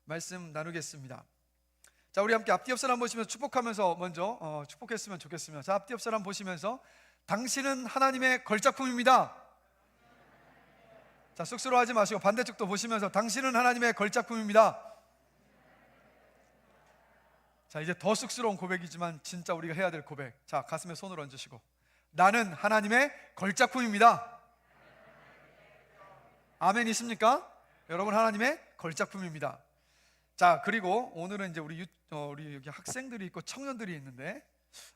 말씀 나누겠습니다. 자, 우리 함께 앞뒤 옆 사람 보시면서 축복하면서 먼저 축복했으면 좋겠습니다. 자, 앞뒤 옆 사람 보시면서 당신은 하나님의 걸작품입니다. 자, 쑥스러워하지 마시고 반대쪽도 보시면서 당신은 하나님의 걸작품입니다. 자, 이제 더 쑥스러운 고백이지만 진짜 우리가 해야 될 고백. 자, 가슴에 손을 얹으시고 나는 하나님의 걸작품입니다. 아멘 있습니까? 여러분, 하나님의 걸작품입니다. 자, 그리고 오늘은 이제 우리 여기 학생들이 있고 청년들이 있는데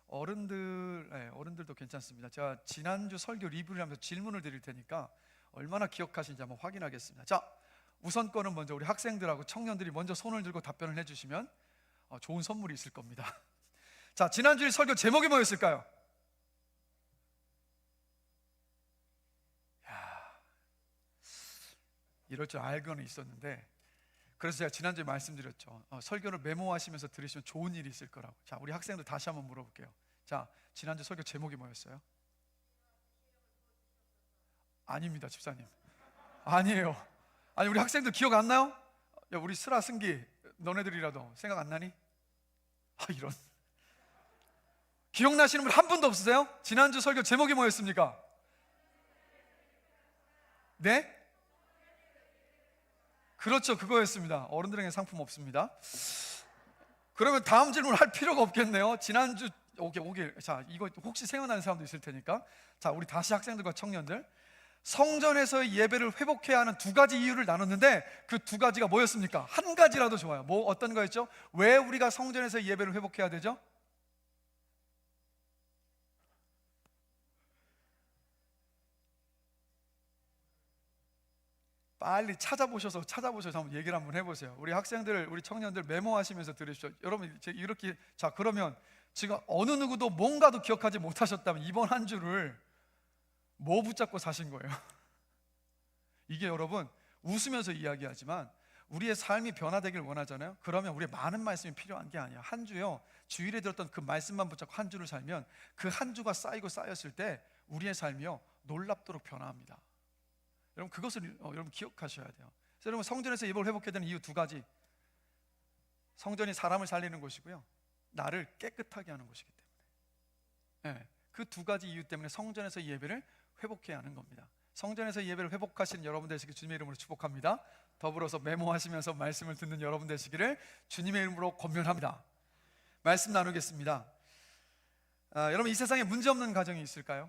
어른들도 괜찮습니다. 제가 지난주 설교 리뷰를 하면서 질문을 드릴 테니까 얼마나 기억하시는지 한번 확인하겠습니다. 자, 우선 거는 먼저 우리 학생들하고 청년들이 먼저 손을 들고 답변을 해주시면 좋은 선물이 있을 겁니다. 자, 지난주 설교 제목이 뭐였을까요? 이럴 줄 알고는 있었는데, 그래서 제가 지난주에 말씀드렸죠. 설교를 메모하시면서 들으시면 좋은 일이 있을 거라고. 자, 우리 학생들 다시 한번 물어볼게요. 자, 지난주 설교 제목이 뭐였어요? 아닙니다, 집사님. 아니에요. 아니, 우리 학생들 기억 안 나요? 야, 우리 슬아, 승기, 너네들이라도 생각 안 나니? 이런. 기억나시는 분 한 분도 없으세요? 지난주 설교 제목이 뭐였습니까? 네? 그렇죠, 그거였습니다. 어른들에게 상품 없습니다. 그러면 다음 질문 할 필요가 없겠네요. 지난주 오케이. 자, 이거 혹시 생각나는 사람도 있을 테니까. 자, 우리 다시 학생들과 청년들, 성전에서의 예배를 회복해야 하는 두 가지 이유를 나눴는데 그 두 가지가 뭐였습니까? 한 가지라도 좋아요. 어떤 거였죠? 왜 우리가 성전에서 예배를 회복해야 되죠? 빨리 찾아보셔서 한번 얘기를 한번 해보세요. 우리 학생들, 우리 청년들 메모하시면서 들으십시오. 여러분, 이렇게, 자, 그러면 지금 어느 누구도 뭔가도 기억하지 못하셨다면 이번 한 주를 뭐 붙잡고 사신 거예요? 이게 여러분, 웃으면서 이야기하지만 우리의 삶이 변화되길 원하잖아요. 그러면 우리의 많은 말씀이 필요한 게 아니야. 한 주요, 주일에 들었던 그 말씀만 붙잡고 한 주를 살면 그 한 주가 쌓였을 때 우리의 삶이요, 놀랍도록 변화합니다. 여러분, 그것을 여러분 기억하셔야 돼요. 그래서 여러분, 성전에서 예배를 회복해야 되는 이유 두 가지. 성전이 사람을 살리는 곳이고요, 나를 깨끗하게 하는 곳이기 때문에, 그 두 가지 이유 때문에 성전에서 예배를 회복해야 하는 겁니다. 성전에서 예배를 회복하시는 여러분 되시길 주님의 이름으로 축복합니다. 더불어서 메모하시면서 말씀을 듣는 여러분 되시기를 주님의 이름으로 권면합니다. 말씀 나누겠습니다. 여러분, 이 세상에 문제없는 가정이 있을까요?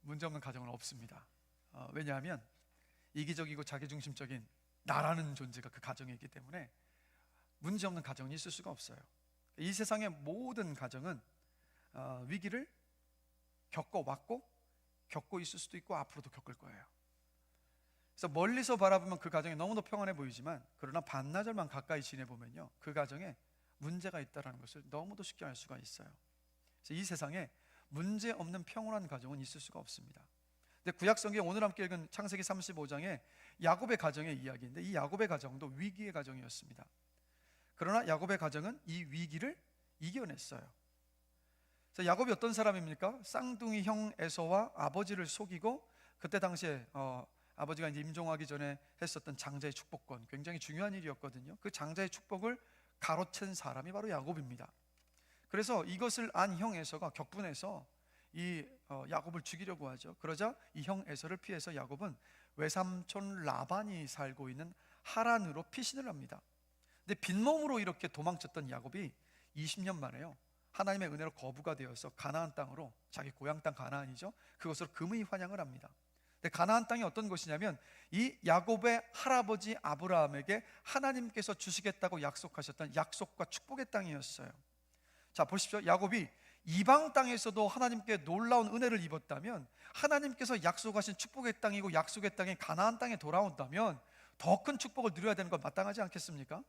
문제없는 가정은 없습니다. 왜냐하면 이기적이고 자기중심적인 나라는 존재가 그 가정에 있기 때문에 문제없는 가정이 있을 수가 없어요. 이 세상의 모든 가정은 위기를 겪어왔고 겪고 있을 수도 있고 앞으로도 겪을 거예요. 그래서 멀리서 바라보면 그 가정이 너무도 평안해 보이지만, 그러나 반나절만 가까이 지내보면요, 그 가정에 문제가 있다는 것을 너무도 쉽게 알 수가 있어요. 그래서 이 세상에 문제 없는 평온한 가정은 있을 수가 없습니다. 근데 구약성경 오늘 함께 읽은 창세기 35장에 야곱의 가정의 이야기인데, 이 야곱의 가정도 위기의 가정이었습니다. 그러나 야곱의 가정은 이 위기를 이겨냈어요. 그래서 야곱이 어떤 사람입니까? 쌍둥이 형 에서와 아버지를 속이고, 그때 당시에 아버지가 이제 임종하기 전에 했었던 장자의 축복권, 굉장히 중요한 일이었거든요. 그 장자의 축복을 가로챈 사람이 바로 야곱입니다. 그래서 이것을 안 형 에서가 격분해서 이 야곱을 죽이려고 하죠. 그러자 이 형 에서를 피해서 야곱은 외삼촌 라반이 살고 있는 하란으로 피신을 합니다. 근데 빈몸으로 이렇게 도망쳤던 야곱이 20년 만에요, 하나님의 은혜로 거부가 되어서 가나안 땅으로, 자기 고향 땅 가나안이죠, 그것으로 금의 환영을 합니다. 근데 가나안 땅이 어떤 곳이냐면 이 야곱의 할아버지 아브라함에게 하나님께서 주시겠다고 약속하셨던 약속과 축복의 땅이었어요. 자, 보십시오. 야곱이 이방 땅에서도 하나님께 놀라운 은혜를 입었다면, 하나님께서 약속하신 축복의 땅이고 약속의 땅인 가나안 땅에 돌아온다면 더 큰 축복을 누려야 되는 건 마땅하지 않겠습니까?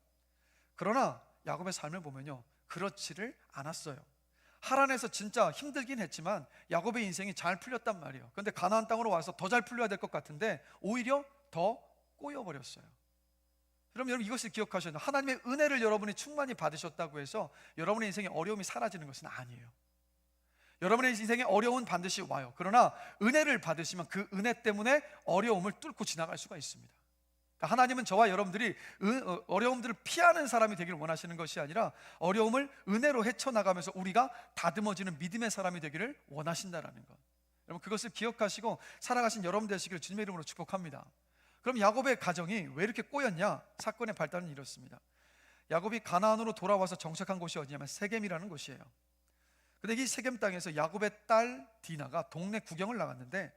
그러나 야곱의 삶을 보면요, 그렇지를 않았어요. 하란에서 진짜 힘들긴 했지만 야곱의 인생이 잘 풀렸단 말이에요. 그런데 가나안 땅으로 와서 더 잘 풀려야 될 것 같은데 오히려 더 꼬여버렸어요. 그럼 여러분, 이것을 기억하셔야 돼요. 하나님의 은혜를 여러분이 충만히 받으셨다고 해서 여러분의 인생에 어려움이 사라지는 것은 아니에요. 여러분의 인생에 어려움은 반드시 와요. 그러나 은혜를 받으시면 그 은혜 때문에 어려움을 뚫고 지나갈 수가 있습니다. 그러니까 하나님은 저와 여러분들이 어려움들을 피하는 사람이 되기를 원하시는 것이 아니라 어려움을 은혜로 헤쳐나가면서 우리가 다듬어지는 믿음의 사람이 되기를 원하신다라는 것. 여러분, 그것을 기억하시고 살아가신 여러분 되시기를 주님의 이름으로 축복합니다. 그럼 야곱의 가정이 왜 이렇게 꼬였냐? 사건의 발단은 이렇습니다. 야곱이 가나안으로 돌아와서 정착한 곳이 어디냐면 세겜이라는 곳이에요. 근데 이 세겜 땅에서 야곱의 딸 디나가 동네 구경을 나갔는데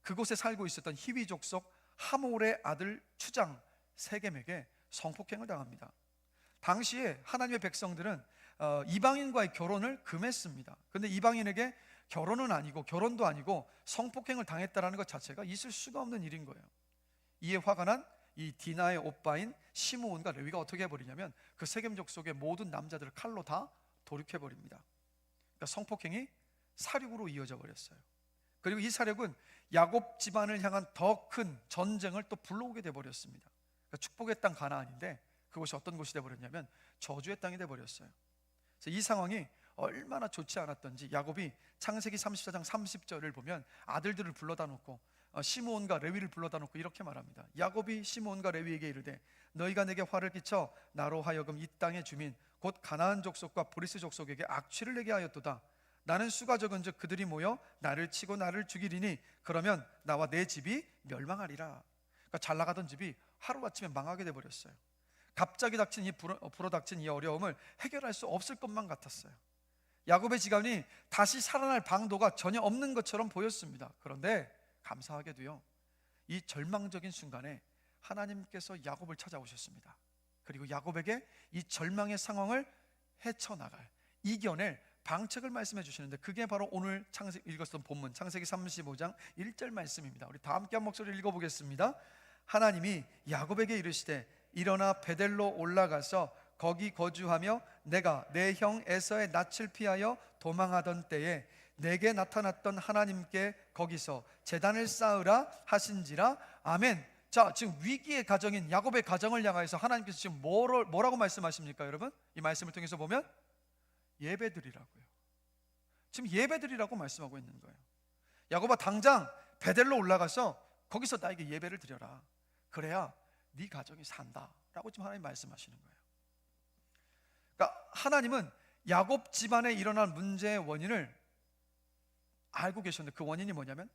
그곳에 살고 있었던 히위 족속 하몰의 아들 추장 세겜에게 성폭행을 당합니다. 당시에 하나님의 백성들은 이방인과의 결혼을 금했습니다. 그런데 이방인에게 결혼은 아니고 결혼도 아니고 성폭행을 당했다는 것 자체가 있을 수가 없는 일인 거예요. 이에 화가 난 이 디나의 오빠인 시므온과 레위가 어떻게 해버리냐면 그 세겜 족속의 모든 남자들을 칼로 다 돌육해버립니다. 그러니까 성폭행이 살육으로 이어져 버렸어요. 그리고 이 사력은 야곱 집안을 향한 더 큰 전쟁을 또 불러오게 돼버렸습니다. 그러니까 축복의 땅 가나안인데 그곳이 어떤 곳이 돼버렸냐면 저주의 땅이 돼버렸어요. 그래서 이 상황이 얼마나 좋지 않았던지 야곱이 창세기 34장 30절을 보면 아들들을 불러다 놓고 시므온과 레위를 불러다 놓고 이렇게 말합니다. 야곱이 시므온과 레위에게 이르되 너희가 내게 화를 끼쳐 나로 하여금 이 땅의 주민 곧 가나안 족속과 브리스 족속에게 악취를 내게 하였도다. 나는 수가 적은즉 그들이 모여 나를 치고 나를 죽이리니 그러면 나와 내 집이 멸망하리라. 그러니까 잘 나가던 집이 하루아침에 망하게 돼버렸어요. 갑자기 닥친 불어닥친 이 어려움을 해결할 수 없을 것만 같았어요. 야곱의 지간이 다시 살아날 방도가 전혀 없는 것처럼 보였습니다. 그런데 감사하게도요, 이 절망적인 순간에 하나님께서 야곱을 찾아오셨습니다. 그리고 야곱에게 이 절망의 상황을 헤쳐나갈, 이겨낼 방책을 말씀해 주시는데 그게 바로 오늘 읽었던 본문 창세기 35장 1절 말씀입니다. 우리 다 함께 한 목소리를 읽어보겠습니다. 하나님이 야곱에게 이르시되 일어나 베델로 올라가서 거기 거주하며 내가 내 형 에서의 낯을 피하여 도망하던 때에 내게 나타났던 하나님께 거기서 제단을 쌓으라 하신지라. 아멘. 자, 지금 위기의 가정인 야곱의 가정을 향하여서 하나님께서 지금 뭐라고 말씀하십니까? 여러분, 이 말씀을 통해서 보면 예배드리라고요. 지금 예배드리라고 말씀하고 있는 거예요. 야곱아, 당장 베델로 올라가서 거기서 나에게 예배를 드려라. 그래야 네 가정이 산다라고 지금 하나님 말씀하시는 거예요. 그러니까 하나님은 야곱 집안에 일어난 문제의 원인을 알고 계셨는데 그 원인이 뭐냐면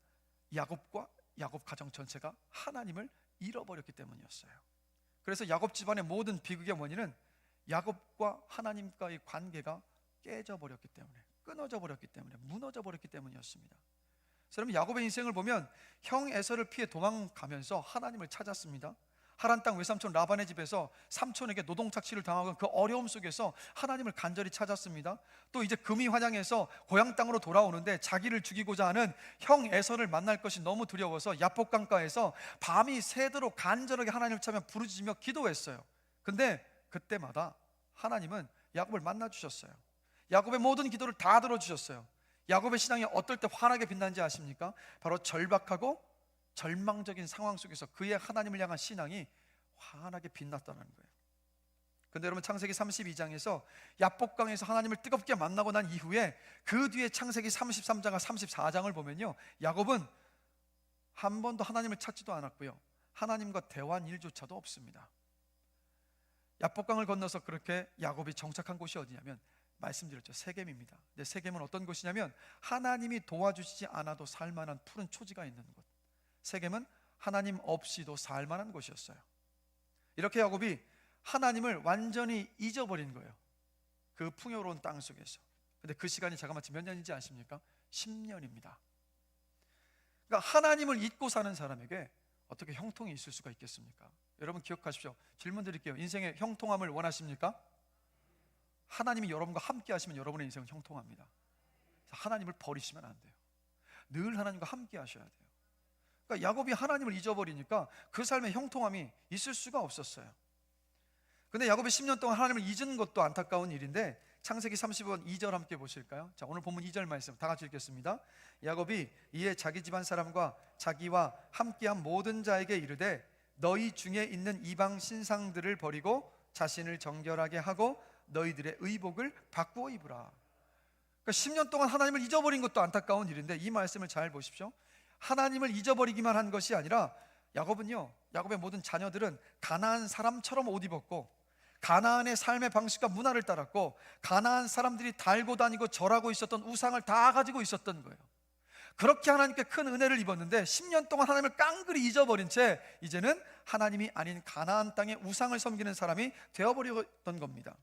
야곱과 야곱 가정 전체가 하나님을 잃어버렸기 때문이었어요. 그래서 야곱 집안의 모든 비극의 원인은 야곱과 하나님과의 관계가 깨져버렸기 때문에, 끊어져 버렸기 때문에, 무너져 버렸기 때문이었습니다. 여러분, 야곱의 인생을 보면 형 에서를 피해 도망가면서 하나님을 찾았습니다. 하란 땅 외삼촌 라반의 집에서 삼촌에게 노동착취를 당하고 그 어려움 속에서 하나님을 간절히 찾았습니다. 또 이제 금이 환양해서 고향 땅으로 돌아오는데 자기를 죽이고자 하는 형 에서를 만날 것이 너무 두려워서 야복강가에서 밤이 새도록 간절하게 하나님을 찾으며 부르짖으며 기도했어요. 근데 그때마다 하나님은 야곱을 만나 주셨어요. 야곱의 모든 기도를 다 들어주셨어요. 야곱의 신앙이 어떨 때 환하게 빛난지 아십니까? 바로 절박하고 절망적인 상황 속에서 그의 하나님을 향한 신앙이 환하게 빛났다는 거예요. 그런데 여러분, 창세기 32장에서 야복강에서 하나님을 뜨겁게 만나고 난 이후에 그 뒤에 창세기 33장과 34장을 보면요, 야곱은 한 번도 하나님을 찾지도 않았고요, 하나님과 대화한 일조차도 없습니다. 야복강을 건너서 그렇게 야곱이 정착한 곳이 어디냐면 말씀드렸죠, 세겜입니다. 근데 세겜은 어떤 곳이냐면 하나님이 도와주시지 않아도 살만한 푸른 초지가 있는 곳. 세겜은 하나님 없이도 살만한 곳이었어요. 이렇게 야곱이 하나님을 완전히 잊어버린 거예요, 그 풍요로운 땅 속에서. 근데 그 시간이 자그마치 몇 년인지 아십니까? 10년입니다. 그러니까 하나님을 잊고 사는 사람에게 어떻게 형통이 있을 수가 있겠습니까? 여러분 기억하십시오. 질문 드릴게요. 인생의 형통함을 원하십니까? 하나님이 여러분과 함께 하시면 여러분의 인생은 형통합니다. 하나님을 버리시면 안 돼요. 늘 하나님과 함께 하셔야 돼요. 그러니까 야곱이 하나님을 잊어버리니까 그 삶에 형통함이 있을 수가 없었어요. 근데 야곱이 10년 동안 하나님을 잊은 것도 안타까운 일인데 창세기 30번 2절 함께 보실까요? 자, 오늘 본문 2절 말씀 다 같이 읽겠습니다. 야곱이 이에 자기 집안 사람과 자기와 함께한 모든 자에게 이르되 너희 중에 있는 이방 신상들을 버리고 자신을 정결하게 하고 너희들의 의복을 바꾸어 입으라. 그러니까 10년 동안 하나님을 잊어버린 것도 안타까운 일인데 이 말씀을 잘 보십시오. 하나님을 잊어버리기만 한 것이 아니라 야곱의 모든 자녀들은 가나안 사람처럼 옷 입었고 가나안의 삶의 방식과 문화를 따랐고 가나안 사람들이 달고 다니고 절하고 있었던 우상을 다 가지고 있었던 거예요. 그렇게 하나님께 큰 은혜를 입었는데 10년 동안 하나님을 깡그리 잊어버린 채 이제는 하나님이 아닌 가나안 땅의 우상을 섬기는 사람이 되어버렸던 겁니다.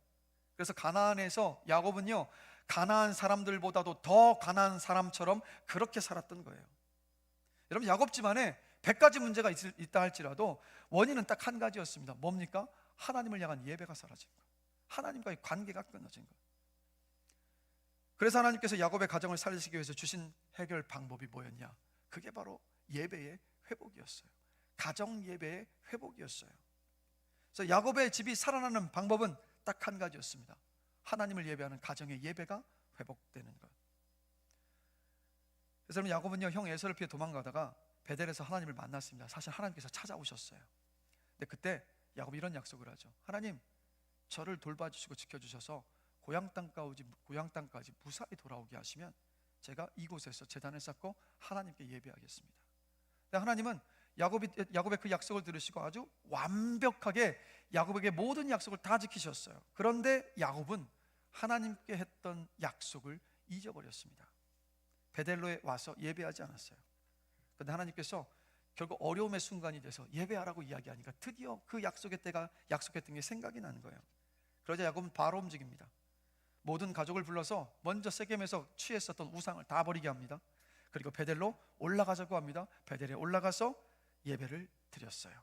그래서 가나안에서 야곱은요, 가나안 사람들보다도 더 가나안 사람처럼 그렇게 살았던 거예요. 여러분, 야곱 집안에 100가지 문제가 있다 할지라도 원인은 딱 한 가지였습니다. 뭡니까? 하나님을 향한 예배가 사라진 것, 하나님과의 관계가 끊어진 것. 그래서 하나님께서 야곱의 가정을 살리시기 위해서 주신 해결 방법이 뭐였냐? 그게 바로 예배의 회복이었어요. 가정 예배의 회복이었어요. 그래서 야곱의 집이 살아나는 방법은 딱 한 가지였습니다. 하나님을 예배하는 가정의 예배가 회복되는 것. 그래서 야곱은요, 형 에서를 피해 도망가다가 베델에서 하나님을 만났습니다. 사실 하나님께서 찾아오셨어요. 근데 그때 야곱이 이런 약속을 하죠. 하나님, 저를 돌봐주시고 지켜주셔서 고향 땅까지 무사히 돌아오게 하시면 제가 이곳에서 제단을 쌓고 하나님께 예배하겠습니다. 근데 하나님은 야곱의 그 약속을 들으시고 아주 완벽하게 야곱에게 모든 약속을 다 지키셨어요. 그런데 야곱은 하나님께 했던 약속을 잊어버렸습니다. 베델로에 와서 예배하지 않았어요. 그런데 하나님께서 결국 어려움의 순간이 돼서 예배하라고 이야기하니까 드디어 그 약속의 때가 약속했던 게 생각이 나는 거예요. 그러자 야곱은 바로 움직입니다. 모든 가족을 불러서 먼저 세겜에서 취했었던 우상을 다 버리게 합니다. 그리고 베델로 올라가자고 합니다. 베델에 올라가서 예배를 드렸어요.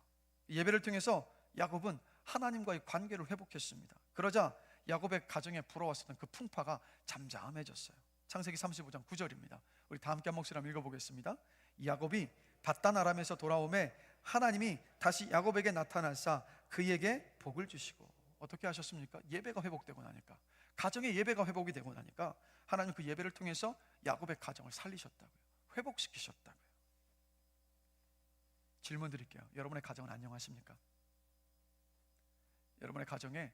예배를 통해서 야곱은 하나님과의 관계를 회복했습니다. 그러자 야곱의 가정에 불어왔었던 그 풍파가 잠잠해졌어요. 창세기 35장 9절입니다. 우리 다 함께 한 목소리 한번 읽어보겠습니다. 야곱이 밧단 아람에서 돌아오매 하나님이 다시 야곱에게 나타나사 그에게 복을 주시고, 어떻게 하셨습니까? 예배가 회복되고 나니까, 가정의 예배가 회복이 되고 나니까 하나님 그 예배를 통해서 야곱의 가정을 살리셨다고요. 회복시키셨다고요. 질문 드릴게요. 여러분의 가정은 안녕하십니까? 여러분의 가정에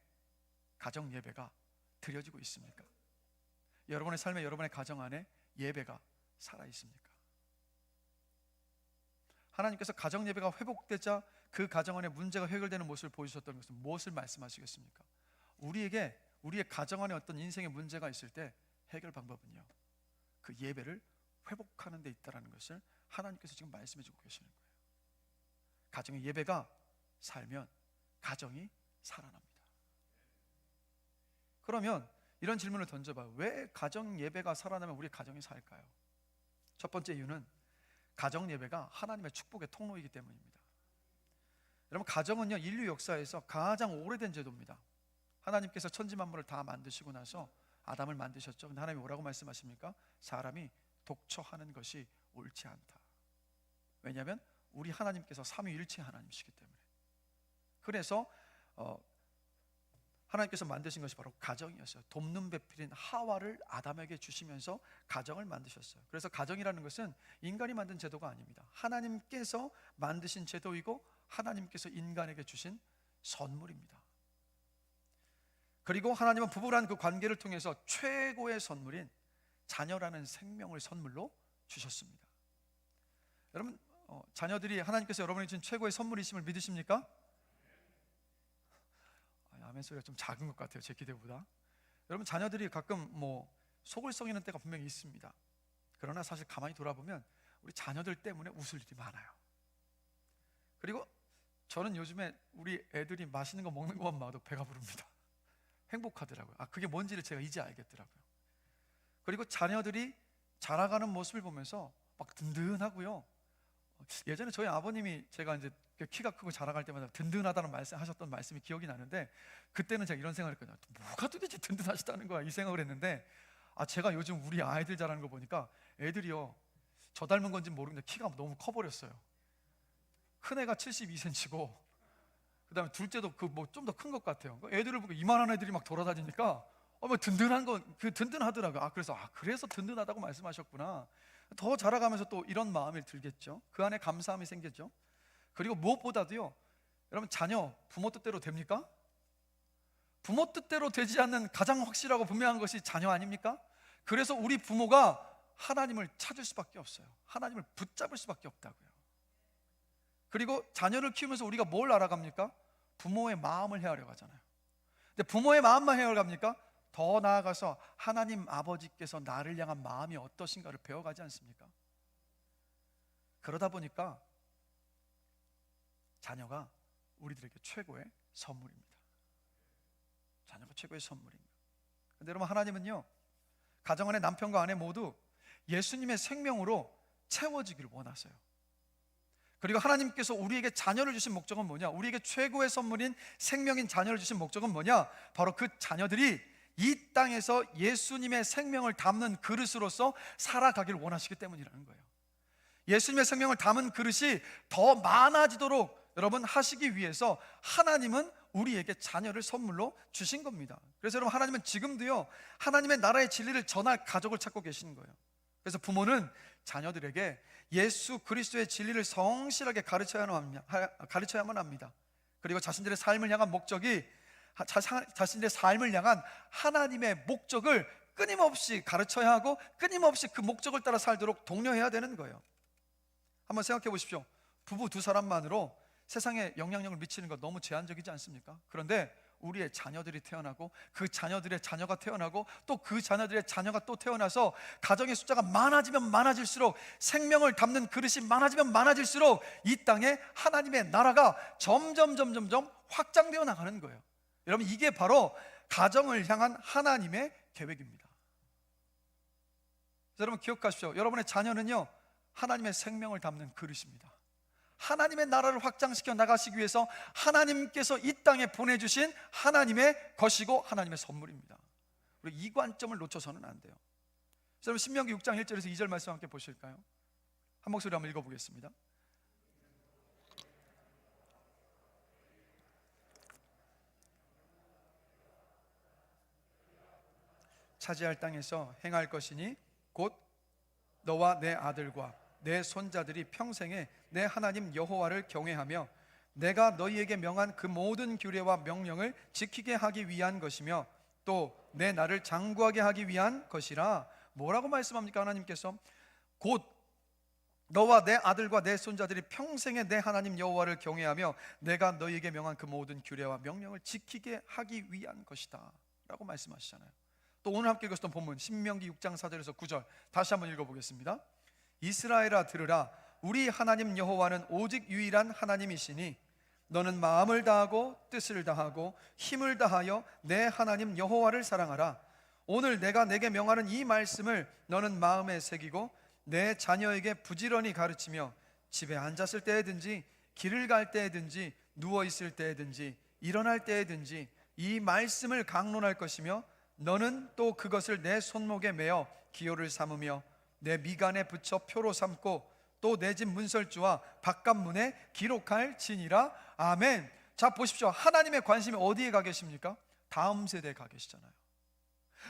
가정 예배가 드려지고 있습니까? 여러분의 삶에, 여러분의 가정 안에 예배가 살아 있습니까? 하나님께서 가정 예배가 회복되자 그 가정 안에 문제가 해결되는 모습을 보여주셨던 것은 무엇을 말씀하시겠습니까? 우리의 가정 안에 어떤 인생의 문제가 있을 때 해결 방법은요, 그 예배를 회복하는 데 있다는 것을 하나님께서 지금 말씀해 주고 계시는 거예요. 가정의 예배가 살면 가정이 살아납니다. 그러면 이런 질문을 던져봐요. 왜 가정 예배가 살아나면 우리 가정이 살까요? 첫 번째 이유는 가정 예배가 하나님의 축복의 통로이기 때문입니다. 여러분, 가정은요, 인류 역사에서 가장 오래된 제도입니다. 하나님께서 천지 만물을 다 만드시고 나서 아담을 만드셨죠. 근데 하나님이 뭐라고 말씀하십니까? 사람이 독처하는 것이 옳지 않다. 왜냐하면 우리 하나님께서 삼위일체 하나님이시기 때문에. 그래서 하나님께서 만드신 것이 바로 가정이었어요. 돕는 배필인 하와를 아담에게 주시면서 가정을 만드셨어요. 그래서 가정이라는 것은 인간이 만든 제도가 아닙니다. 하나님께서 만드신 제도이고 하나님께서 인간에게 주신 선물입니다. 그리고 하나님은 부부란 그 관계를 통해서 최고의 선물인 자녀라는 생명을 선물로 주셨습니다. 여러분, 자녀들이 하나님께서 여러분에게 주신 최고의 선물이심을 믿으십니까? 아멘 소리가 좀 작은 것 같아요, 제 기대보다. 여러분, 자녀들이 가끔 속을 썩이는 때가 분명히 있습니다. 그러나 사실 가만히 돌아보면 우리 자녀들 때문에 웃을 일이 많아요. 그리고 저는 요즘에 우리 애들이 맛있는 거 먹는 것만 봐도 배가 부릅니다. 행복하더라고요. 그게 뭔지를 제가 이제 알겠더라고요. 그리고 자녀들이 자라가는 모습을 보면서 막 든든하고요. 예전에 저희 아버님이 제가 이제 키가 크고 자라갈 때마다 든든하다는 하셨던 말씀이 기억이 나는데, 그때는 제가 이런 생각을 했거든요. 뭐가 도대체 든든하시다는 거야, 이 생각을 했는데, 제가 요즘 우리 아이들 자라는 거 보니까 애들이요, 저 닮은 건지 모르겠는데 키가 너무 커버렸어요. 큰 애가 72cm고 그 다음에 둘째도 좀 더 큰 것 같아요. 애들을 보고 이만한 애들이 막 돌아다니니까 든든한 건 든든하더라고요. 그래서 든든하다고 말씀하셨구나. 더 자라가면서 또 이런 마음이 들겠죠. 그 안에 감사함이 생겼죠. 그리고 무엇보다도요, 여러분, 자녀 부모 뜻대로 됩니까? 부모 뜻대로 되지 않는 가장 확실하고 분명한 것이 자녀 아닙니까? 그래서 우리 부모가 하나님을 찾을 수밖에 없어요. 하나님을 붙잡을 수밖에 없다고요. 그리고 자녀를 키우면서 우리가 뭘 알아갑니까? 부모의 마음을 헤아려 가잖아요. 근데 부모의 마음만 헤아려 갑니까? 더 나아가서 하나님 아버지께서 나를 향한 마음이 어떠신가를 배워가지 않습니까? 그러다 보니까 자녀가 우리들에게 최고의 선물입니다. 자녀가 최고의 선물입니다. 근데 여러분, 하나님은요, 가정 안에 남편과 아내 모두 예수님의 생명으로 채워지기를 원하세요. 그리고 하나님께서 우리에게 자녀를 주신 목적은 뭐냐? 우리에게 최고의 선물인 생명인 자녀를 주신 목적은 뭐냐? 바로 그 자녀들이 이 땅에서 예수님의 생명을 담는 그릇으로서 살아가기를 원하시기 때문이라는 거예요. 예수님의 생명을 담은 그릇이 더 많아지도록 여러분 하시기 위해서 하나님은 우리에게 자녀를 선물로 주신 겁니다. 그래서 여러분, 하나님은 지금도요, 하나님의 나라의 진리를 전할 가족을 찾고 계시는 거예요. 그래서 부모는 자녀들에게 예수 그리스도의 진리를 성실하게 가르쳐야만 합니다. 그리고 자신들의 삶을 향한 목적이, 자신들의 삶을 향한 하나님의 목적을 끊임없이 가르쳐야 하고 끊임없이 그 목적을 따라 살도록 독려해야 되는 거예요. 한번 생각해 보십시오. 부부 두 사람만으로 세상에 영향력을 미치는 것 너무 제한적이지 않습니까? 그런데 우리의 자녀들이 태어나고 그 자녀들의 자녀가 태어나고 또 그 자녀들의 자녀가 또 태어나서 가정의 숫자가 많아지면 많아질수록, 생명을 담는 그릇이 많아지면 많아질수록 이 땅에 하나님의 나라가 점점 확장되어 나가는 거예요. 여러분, 이게 바로 가정을 향한 하나님의 계획입니다. 여러분 기억하십시오. 여러분의 자녀는요, 하나님의 생명을 담는 그릇입니다. 하나님의 나라를 확장시켜 나가시기 위해서 하나님께서 이 땅에 보내주신 하나님의 것이고 하나님의 선물입니다. 우리 이 관점을 놓쳐서는 안 돼요. 여러분, 신명기 6장 1절에서 2절 말씀 함께 보실까요? 한 목소리 한번 읽어보겠습니다. 차지할 땅에서 행할 것이니 곧 너와 내 아들과 내 손자들이 평생에 내 하나님 여호와를 경외하며 내가 너희에게 명한 그 모든 규례와 명령을 지키게 하기 위한 것이며 또 내 나를 장구하게 하기 위한 것이라. 뭐라고 말씀합니까? 하나님께서 곧 너와 내 아들과 내 손자들이 평생에 내 하나님 여호와를 경외하며 내가 너희에게 명한 그 모든 규례와 명령을 지키게 하기 위한 것이다 라고 말씀하시잖아요. 또 오늘 함께 읽었던 본문 신명기 6장 4절에서 9절 다시 한번 읽어보겠습니다. 이스라엘아 들으라. 우리 하나님 여호와는 오직 유일한 하나님이시니 너는 마음을 다하고 뜻을 다하고 힘을 다하여 내 하나님 여호와를 사랑하라. 오늘 내가 내게 명하는 이 말씀을 너는 마음에 새기고 내 자녀에게 부지런히 가르치며 집에 앉았을 때에든지 길을 갈 때에든지 누워 있을 때에든지 일어날 때에든지 이 말씀을 강론할 것이며 너는 또 그것을 내 손목에 매어 기호를 삼으며 내 미간에 붙여 표로 삼고 또 내 집 문설주와 바깥문에 기록할 지니라. 아멘. 자 보십시오. 하나님의 관심이 어디에 가 계십니까? 다음 세대에 가 계시잖아요.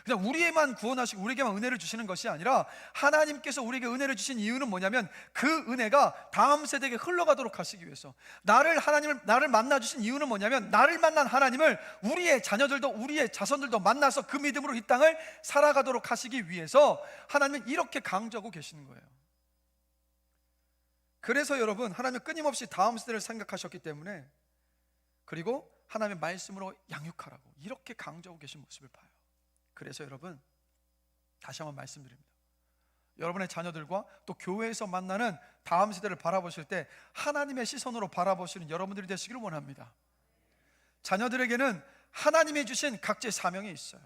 그냥 우리에만 구원하시고 우리에게만 은혜를 주시는 것이 아니라 하나님께서 우리에게 은혜를 주신 이유는 뭐냐면 그 은혜가 다음 세대에게 흘러가도록 하시기 위해서. 나를 만나 주신 이유는 뭐냐면 나를 만난 하나님을 우리의 자녀들도 우리의 자손들도 만나서 그 믿음으로 이 땅을 살아가도록 하시기 위해서 하나님은 이렇게 강조하고 계시는 거예요. 그래서 여러분, 하나님은 끊임없이 다음 세대를 생각하셨기 때문에, 그리고 하나님의 말씀으로 양육하라고 이렇게 강조하고 계신 모습을 봐요. 그래서 여러분, 다시 한번 말씀드립니다. 여러분의 자녀들과 또 교회에서 만나는 다음 세대를 바라보실 때 하나님의 시선으로 바라보시는 여러분들이 되시기를 원합니다. 자녀들에게는 하나님이 주신 각자의 사명이 있어요.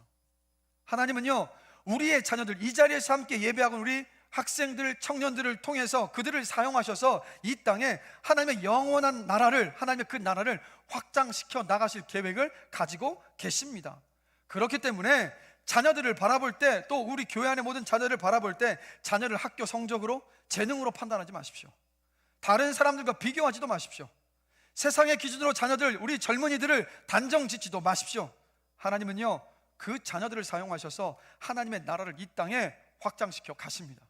하나님은요, 우리의 자녀들, 이 자리에서 함께 예배하고 우리 학생들, 청년들을 통해서 그들을 사용하셔서 이 땅에 하나님의 영원한 나라를, 하나님의 그 나라를 확장시켜 나가실 계획을 가지고 계십니다. 그렇기 때문에 자녀들을 바라볼 때, 또 우리 교회 안의 모든 자녀들을 바라볼 때 자녀를 학교 성적으로, 재능으로 판단하지 마십시오. 다른 사람들과 비교하지도 마십시오. 세상의 기준으로 자녀들, 우리 젊은이들을 단정 짓지도 마십시오. 하나님은요, 그 자녀들을 사용하셔서 하나님의 나라를 이 땅에 확장시켜 가십니다.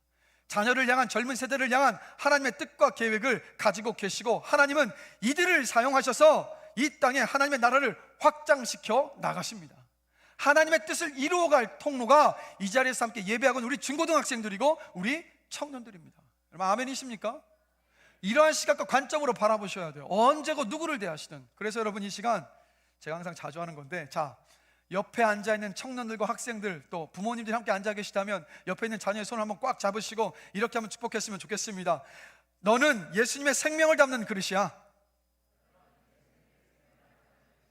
자녀를 향한, 젊은 세대를 향한 하나님의 뜻과 계획을 가지고 계시고, 하나님은 이들을 사용하셔서 이 땅에 하나님의 나라를 확장시켜 나가십니다. 하나님의 뜻을 이루어갈 통로가 이 자리에서 함께 예배하고 우리 중고등학생들이고 우리 청년들입니다. 여러분 아멘이십니까? 이러한 시각과 관점으로 바라보셔야 돼요. 언제고 누구를 대하시든. 그래서 여러분, 이 시간 제가 항상 자주 하는 건데, 자, 옆에 앉아있는 청년들과 학생들, 또 부모님들이 함께 앉아 계시다면 옆에 있는 자녀의 손을 한번 꽉 잡으시고 이렇게 한번 축복했으면 좋겠습니다. 너는 예수님의 생명을 담는 그릇이야.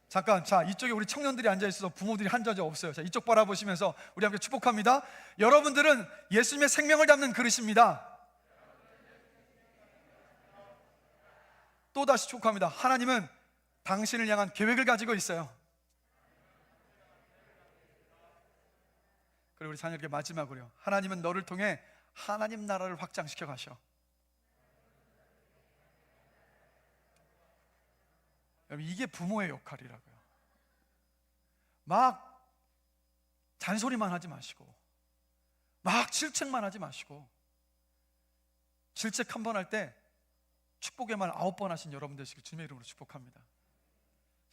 잠깐, 자, 이쪽에 우리 청년들이 앉아있어서 부모들이 한 자리 없어요. 자, 이쪽 바라보시면서 우리 함께 축복합니다. 여러분들은 예수님의 생명을 담는 그릇입니다. 또 다시 축복합니다. 하나님은 당신을 향한 계획을 가지고 있어요. 그리고 우리 자녀에게 마지막으로요, 하나님은 너를 통해 하나님 나라를 확장시켜 가셔. 여러분, 이게 부모의 역할이라고요. 막 잔소리만 하지 마시고, 막 질책만 하지 마시고, 질책 한 번 할 때 축복의 말 9번 하신 여러분 되시길 주님의 이름으로 축복합니다.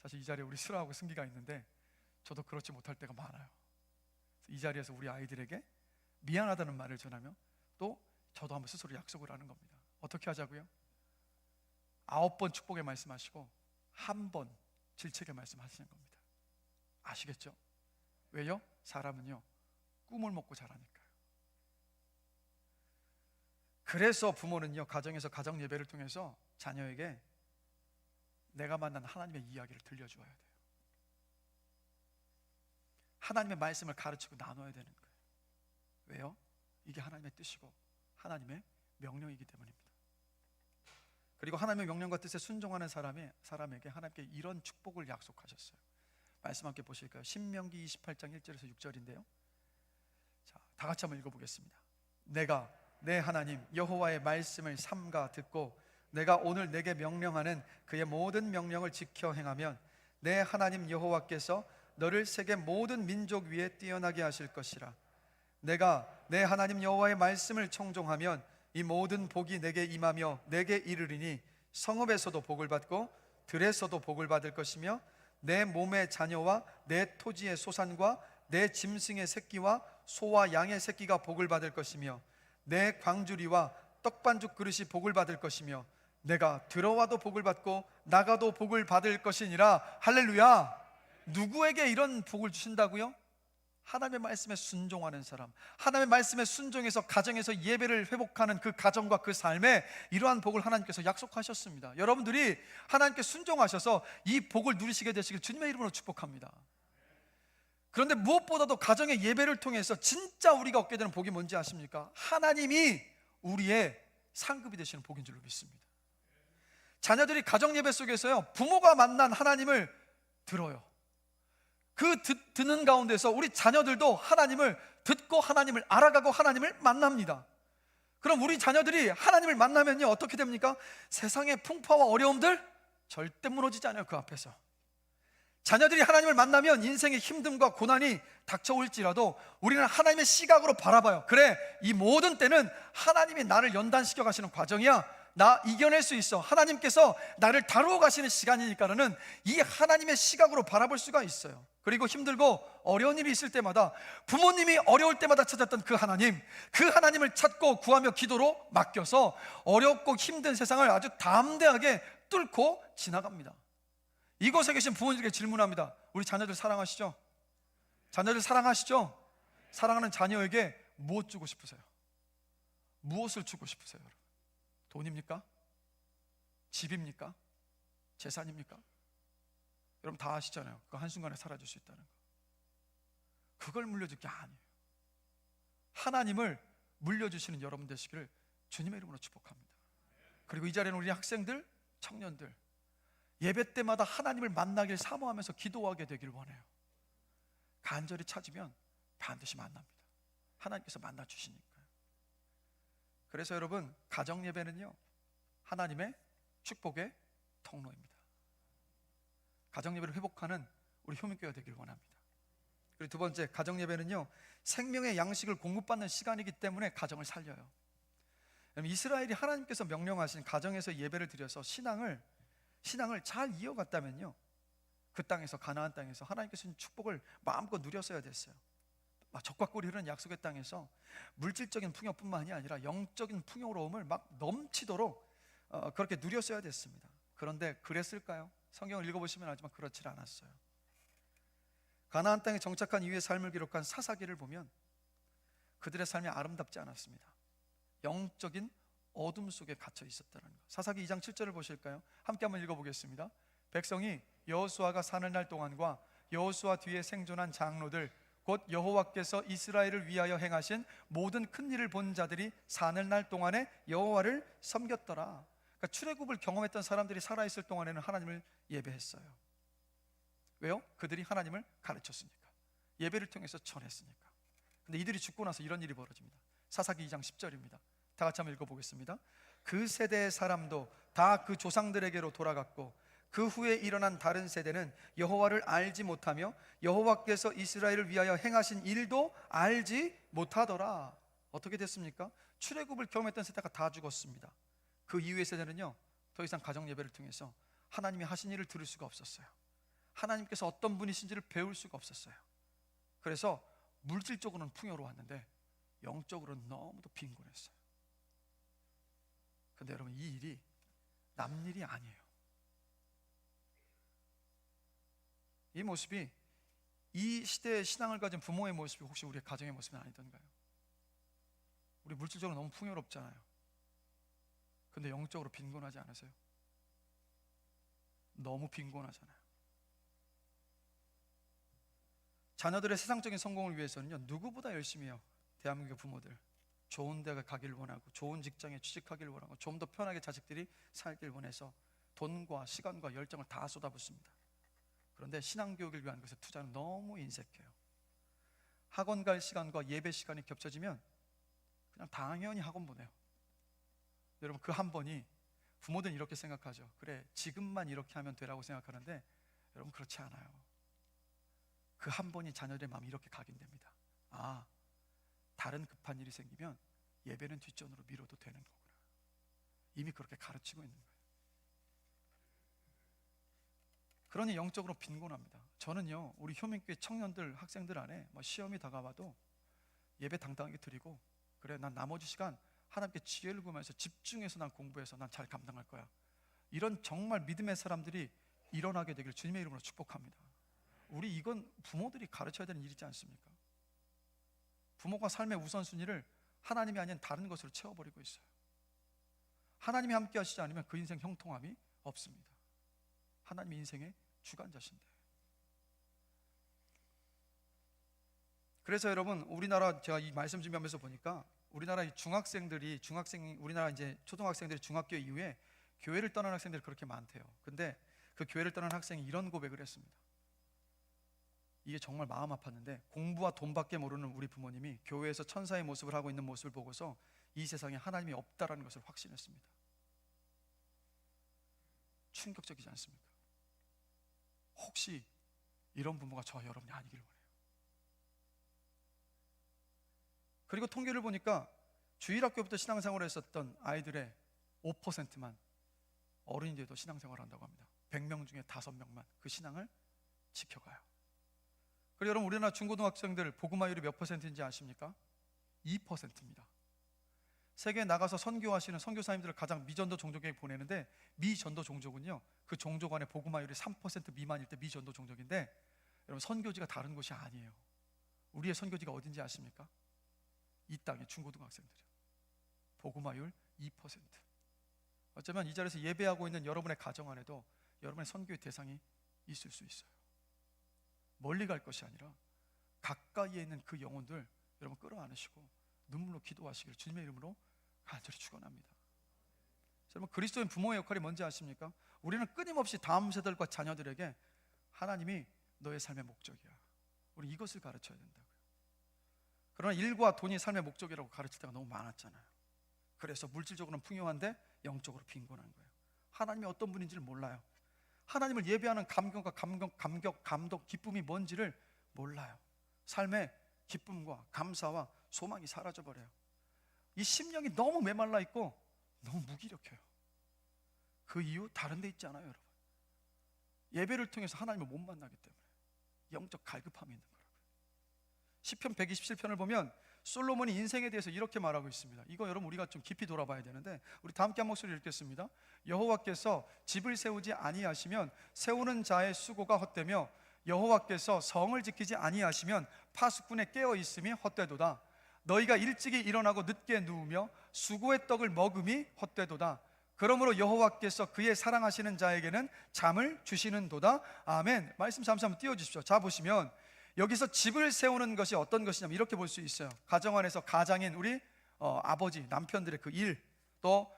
사실 이 자리에 우리 슬아하고 승기가 있는데 저도 그렇지 못할 때가 많아요. 이 자리에서 우리 아이들에게 미안하다는 말을 전하며 또 저도 한번 스스로 약속을 하는 겁니다. 어떻게 하자고요? 9번 축복의 말씀하시고 1번 질책의 말씀하시는 겁니다. 아시겠죠? 왜요? 사람은요, 꿈을 먹고 자라니까요. 그래서 부모는요, 가정에서 가정 예배를 통해서 자녀에게 내가 만난 하나님의 이야기를 들려줘야 돼요. 하나님의 말씀을 가르치고 나눠야 되는 거예요. 왜요? 이게 하나님의 뜻이고 하나님의 명령이기 때문입니다. 그리고 하나님의 명령과 뜻에 순종하는 사람에게 하나님께 이런 축복을 약속하셨어요. 말씀 함께 보실까요? 신명기 28장 1절에서 6절인데요. 자, 다 같이 한번 읽어보겠습니다. 내가 내 하나님 여호와의 말씀을 삼가 듣고 내가 오늘 내게 명령하는 그의 모든 명령을 지켜 행하면 내 하나님 여호와께서 너를 세계 모든 민족 위에 뛰어나게 하실 것이라. 내가 내 하나님 여호와의 말씀을 청종하면 이 모든 복이 내게 임하며 내게 이르리니 성읍에서도 복을 받고 들에서도 복을 받을 것이며 내 몸의 자녀와 내 토지의 소산과 내 짐승의 새끼와 소와 양의 새끼가 복을 받을 것이며 내 광주리와 떡반죽 그릇이 복을 받을 것이며 내가 들어와도 복을 받고 나가도 복을 받을 것이니라. 할렐루야. 누구에게 이런 복을 주신다고요? 하나님의 말씀에 순종하는 사람, 하나님의 말씀에 순종해서 가정에서 예배를 회복하는 그 가정과 그 삶에 이러한 복을 하나님께서 약속하셨습니다. 여러분들이 하나님께 순종하셔서 이 복을 누리시게 되시길 주님의 이름으로 축복합니다. 그런데 무엇보다도 가정의 예배를 통해서 진짜 우리가 얻게 되는 복이 뭔지 아십니까? 하나님이 우리의 상급이 되시는 복인 줄로 믿습니다. 자녀들이 가정 예배 속에서요, 부모가 만난 하나님을 들어요. 그 듣는 가운데서 우리 자녀들도 하나님을 듣고 하나님을 알아가고 하나님을 만납니다. 그럼 우리 자녀들이 하나님을 만나면요, 어떻게 됩니까? 세상의 풍파와 어려움들 절대 무너지지 않아요. 그 앞에서 자녀들이 하나님을 만나면 인생의 힘듦과 고난이 닥쳐올지라도 우리는 하나님의 시각으로 바라봐요. 그래, 이 모든 때는 하나님이 나를 연단시켜 가시는 과정이야. 나 이겨낼 수 있어. 하나님께서 나를 다루어 가시는 시간이니까는 이 하나님의 시각으로 바라볼 수가 있어요. 그리고 힘들고 어려운 일이 있을 때마다 부모님이 어려울 때마다 찾았던 그 하나님을 찾고 구하며 기도로 맡겨서 어렵고 힘든 세상을 아주 담대하게 뚫고 지나갑니다. 이곳에 계신 부모님에게 질문합니다. 우리 자녀들 사랑하시죠? 자녀들 사랑하시죠? 사랑하는 자녀에게 무엇 주고 싶으세요? 무엇을 주고 싶으세요, 여러분? 돈입니까? 집입니까? 재산입니까? 여러분 다 아시잖아요. 그 한순간에 사라질 수 있다는 거. 그걸 물려줄 게 아니에요. 하나님을 물려주시는 여러분 되시기를 주님의 이름으로 축복합니다. 그리고 이 자리에는 우리 학생들, 청년들 예배 때마다 하나님을 만나길 사모하면서 기도하게 되길 원해요. 간절히 찾으면 반드시 만납니다. 하나님께서 만나주시니까요. 그래서 여러분, 가정 예배는요, 하나님의 축복의 통로입니다. 가정 예배를 회복하는 우리 효민교회가 되길 원합니다. 그리고 두 번째, 가정 예배는요, 생명의 양식을 공급받는 시간이기 때문에 가정을 살려요. 이스라엘이 하나님께서 명령하신 가정에서 예배를 드려서 신앙을 잘 이어갔다면요, 그 땅에서, 가나안 땅에서 하나님께서 주신 축복을 마음껏 누렸어야 됐어요. 적과 꿀이 흐르는 약속의 땅에서 물질적인 풍요뿐만이 아니라 영적인 풍요로움을 막 넘치도록 그렇게 누렸어야 됐습니다. 그런데 그랬을까요? 성경을 읽어보시면 알지만 그렇지 않았어요. 가나안 땅에 정착한 이후의 삶을 기록한 사사기를 보면 그들의 삶이 아름답지 않았습니다. 영적인 어둠 속에 갇혀 있었다는 것. 사사기 2장 7절을 보실까요? 함께 한번 읽어보겠습니다. 백성이 여호수아가 사는 날 동안과 여호수아 뒤에 생존한 장로들 곧 여호와께서 이스라엘을 위하여 행하신 모든 큰 일을 본 자들이 사는 날 동안에 여호와를 섬겼더라. 그러니까 출애굽을 경험했던 사람들이 살아있을 동안에는 하나님을 예배했어요. 왜요? 그들이 하나님을 가르쳤으니까, 예배를 통해서 전했으니까. 근데 이들이 죽고 나서 이런 일이 벌어집니다. 사사기 2장 10절입니다. 다 같이 한번 읽어보겠습니다. 그 세대의 사람도 다 그 조상들에게로 돌아갔고 그 후에 일어난 다른 세대는 여호와를 알지 못하며 여호와께서 이스라엘을 위하여 행하신 일도 알지 못하더라. 어떻게 됐습니까? 출애굽을 경험했던 세대가 다 죽었습니다. 그 이후의 세대는요, 더 이상 가정 예배를 통해서 하나님이 하신 일을 들을 수가 없었어요. 하나님께서 어떤 분이신지를 배울 수가 없었어요. 그래서 물질적으로는 풍요로웠는데 영적으로는 너무도 빈곤했어요. 그런데 여러분, 이 일이 남 일이 아니에요. 이 모습이 이 시대의 신앙을 가진 부모의 모습이 혹시 우리의 가정의 모습은 아니던가요? 우리 물질적으로 너무 풍요롭잖아요. 근데 영적으로 빈곤하지 않으세요? 너무 빈곤하잖아요. 자녀들의 세상적인 성공을 위해서는요, 누구보다 열심히 해요. 대한민국 부모들 좋은 데 가길 원하고 좋은 직장에 취직하길 원하고 좀 더 편하게 자식들이 살길 원해서 돈과 시간과 열정을 다 쏟아붓습니다. 그런데 신앙교육을 위한 것에 투자는 너무 인색해요. 학원 갈 시간과 예배 시간이 겹쳐지면 그냥 당연히 학원 보내요. 여러분, 그 한 번이 부모들은 이렇게 생각하죠. 그래, 지금만 이렇게 하면 되라고 생각하는데 여러분, 그렇지 않아요. 그 한 번이 자녀들의 마음이 이렇게 각인됩니다. 아, 다른 급한 일이 생기면 예배는 뒷전으로 미뤄도 되는 거구나. 이미 그렇게 가르치고 있는 거예요. 그러니 영적으로 빈곤합니다. 저는요, 우리 효민교회 청년들, 학생들 안에 시험이 다가와도 예배 당당하게 드리고, 그래, 난 나머지 시간 하나님께 지혜를 구하면서 집중해서 난 공부해서 난 잘 감당할 거야, 이런 정말 믿음의 사람들이 일어나게 되길 주님의 이름으로 축복합니다. 우리 이건 부모들이 가르쳐야 되는 일이지 않습니까? 부모가 삶의 우선순위를 하나님이 아닌 다른 것으로 채워버리고 있어요. 하나님이 함께 하시지 않으면 그 인생 형통함이 없습니다. 하나님이 인생의 주관자신데. 그래서 여러분, 우리나라, 제가 이 말씀 준비하면서 보니까 우리나라 우리나라 이제 초등학생들이 중학교 이후에 교회를 떠난 학생들이 그렇게 많대요. 근데 그 교회를 떠난 학생이 이런 고백을 했습니다. 이게 정말 마음 아팠는데, 공부와 돈밖에 모르는 우리 부모님이 교회에서 천사의 모습을 하고 있는 모습을 보고서 이 세상에 하나님이 없다라는 것을 확신했습니다. 충격적이지 않습니까? 혹시 이런 부모가 저와 여러분이 아니길 원해요. 그리고 통계를 보니까 주일학교부터 신앙생활을 했었던 아이들의 5%만 어른이 돼도 신앙생활을 한다고 합니다. 100명 중에 5명만 그 신앙을 지켜가요. 그리고 여러분, 우리나라 중고등학생들 복음화율이 몇 %인지 아십니까? 2%입니다. 세계에 나가서 선교하시는 선교사님들을 가장 미전도 종족에게 보내는데, 미전도 종족은요, 그 종족 안에 복음화율이 3% 미만일 때 미전도 종족인데, 여러분, 선교지가 다른 곳이 아니에요. 우리의 선교지가 어딘지 아십니까? 이 땅의 중고등학생들이요. 복음화율 2%. 어쩌면 이 자리에서 예배하고 있는 여러분의 가정 안에도 여러분의 선교의 대상이 있을 수 있어요. 멀리 갈 것이 아니라 가까이에 있는 그 영혼들 여러분 끌어안으시고 눈물로 기도하시길 주님의 이름으로 간절히 축원합니다. 여러분, 그리스도인 부모의 역할이 뭔지 아십니까? 우리는 끊임없이 다음 세대들과 자녀들에게 하나님이 너의 삶의 목적이야, 우리 이것을 가르쳐야 된다고요. 그러나 일과 돈이 삶의 목적이라고 가르칠 때가 너무 많았잖아요. 그래서 물질적으로는 풍요한데 영적으로 빈곤한 거예요. 하나님이 어떤 분인지를 몰라요. 하나님을 예배하는 감격과 감동, 기쁨이 뭔지를 몰라요. 삶의 기쁨과 감사와 소망이 사라져버려요. 이 심령이 너무 메말라 있고 너무 무기력해요. 그 이유 다른 데 있지 않아요, 여러분? 예배를 통해서 하나님을 못 만나기 때문에 영적 갈급함이 있는 거라고요. 시편 127편을 보면 솔로몬이 인생에 대해서 이렇게 말하고 있습니다. 이거 여러분 우리가 좀 깊이 돌아봐야 되는데, 우리 다 함께 한 목소리 읽겠습니다. 여호와께서 집을 세우지 아니하시면 세우는 자의 수고가 헛되며, 여호와께서 성을 지키지 아니하시면 파수꾼의 깨어 있음이 헛되도다. 너희가 일찍이 일어나고 늦게 누우며 수고의 떡을 먹음이 헛되도다. 그러므로 여호와께서 그의 사랑하시는 자에게는 잠을 주시는도다. 아멘. 말씀 잠시 한번 띄워주십시오. 자, 보시면 여기서 집을 세우는 것이 어떤 것이냐면 이렇게 볼 수 있어요. 가정 안에서 가장인 우리 아버지, 남편들의 그 일, 또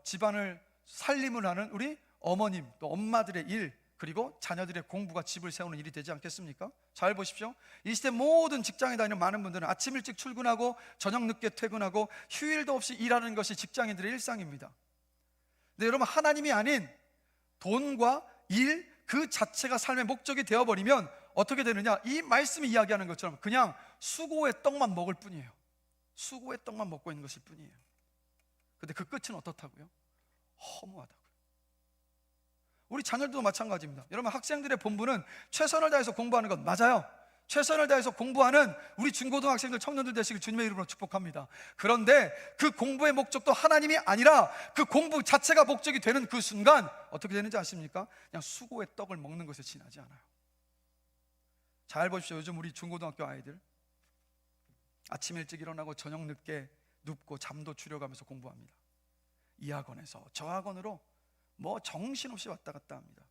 집안을 살림을 하는 우리 어머님, 또 엄마들의 일, 그리고 자녀들의 공부가 집을 세우는 일이 되지 않겠습니까? 잘 보십시오. 이 시대 모든 직장에 다니는 많은 분들은 아침 일찍 출근하고 저녁 늦게 퇴근하고 휴일도 없이 일하는 것이 직장인들의 일상입니다. 근데 여러분, 하나님이 아닌 돈과 일 그 자체가 삶의 목적이 되어버리면 어떻게 되느냐? 이 말씀이 이야기하는 것처럼 그냥 수고의 떡만 먹을 뿐이에요. 수고의 떡만 먹고 있는 것일 뿐이에요. 근데 그 끝은 어떻다고요? 허무하다고요. 우리 자녀들도 마찬가지입니다. 여러분, 학생들의 본분은 최선을 다해서 공부하는 것 맞아요. 최선을 다해서 공부하는 우리 중고등학생들, 청년들 되시길 주님의 이름으로 축복합니다. 그런데 그 공부의 목적도 하나님이 아니라 그 공부 자체가 목적이 되는 그 순간 어떻게 되는지 아십니까? 그냥 수고의 떡을 먹는 것에 지나지 않아요. 잘 보십시오. 요즘 우리 중고등학교 아이들 아침 일찍 일어나고 저녁 늦게 눕고 잠도 줄여가면서 공부합니다. 이 학원에서 저 학원으로 뭐 정신없이 왔다 갔다 합니다.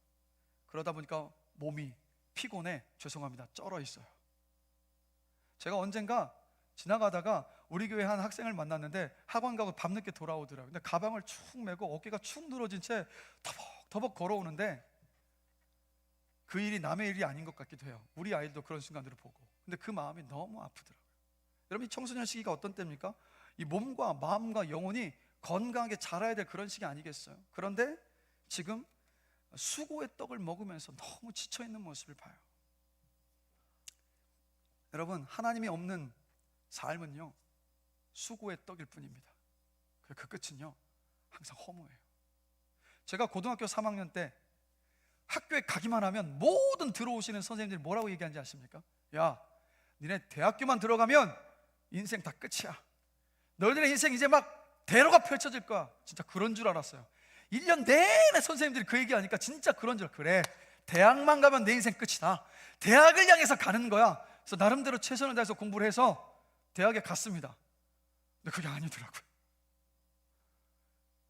그러다 보니까 몸이 피곤해, 죄송합니다, 쩔어 있어요. 제가 언젠가 지나가다가 우리 교회 한 학생을 만났는데 학원 가고 밤늦게 돌아오더라고요. 근데 가방을 축 메고 어깨가 축 늘어진 채 터벅터벅 걸어오는데 그 일이 남의 일이 아닌 것 같기도 해요. 우리 아이들도 그런 순간들을 보고. 근데 그 마음이 너무 아프더라고요. 여러분, 이 청소년 시기가 어떤 때입니까? 이 몸과 마음과 영혼이 건강하게 자라야 될 그런 시기 아니겠어요? 그런데 지금 수고의 떡을 먹으면서 너무 지쳐있는 모습을 봐요. 여러분, 하나님이 없는 삶은요 수고의 떡일 뿐입니다. 그 끝은요 항상 허무해요. 제가 고등학교 3학년 때 학교에 가기만 하면 모든 들어오시는 선생님들이 뭐라고 얘기하는지 아십니까? 야, 니네 대학교만 들어가면 인생 다 끝이야. 너희들의 인생 이제 막 대로가 펼쳐질 거야. 진짜 그런 줄 알았어요. 1년 내내 선생님들이 그 얘기하니까 진짜 그런 줄. 그래, 대학만 가면 내 인생 끝이다. 대학을 향해서 가는 거야. 그래서 나름대로 최선을 다해서 공부를 해서 대학에 갔습니다. 근데 그게 아니더라고요.